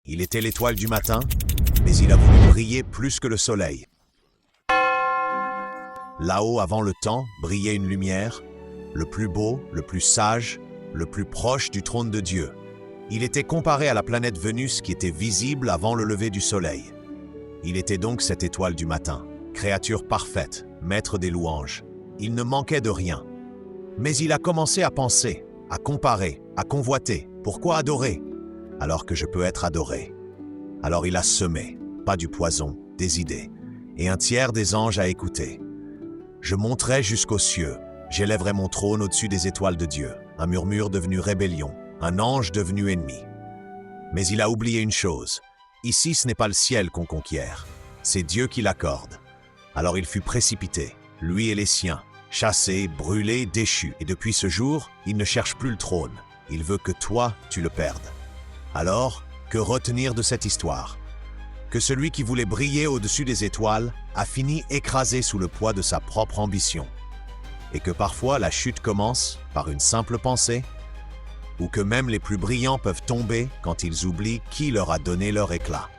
Il était l'étoile du matin, mais il a voulu briller plus que le soleil. Là-haut, avant le temps, brillait une lumière, le plus beau, le plus sage, le plus proche du trône de Dieu. Il était comparé à la planète Vénus qui était visible avant le lever du soleil. Il était donc cette étoile du matin, créature parfaite, maître des louanges. Il ne manquait de rien. Mais il a commencé à penser, à comparer, à convoiter. Pourquoi adorer, alors que je peux être adoré? Alors il a semé, pas du poison, des idées, et un tiers des anges a écouté. Je monterai jusqu'aux cieux, j'élèverai mon trône au-dessus des étoiles de Dieu, un murmure devenu rébellion, un ange devenu ennemi. Mais il a oublié une chose, ici ce n'est pas le ciel qu'on conquiert, c'est Dieu qui l'accorde. Alors il fut précipité, lui et les siens, chassé, brûlé, déchu, et depuis ce jour, il ne cherche plus le trône, il veut que toi, tu le perdes. Alors, que retenir de cette histoire? Que celui qui voulait briller au-dessus des étoiles a fini écrasé sous le poids de sa propre ambition. Et que parfois la chute commence par une simple pensée, ou que même les plus brillants peuvent tomber quand ils oublient qui leur a donné leur éclat.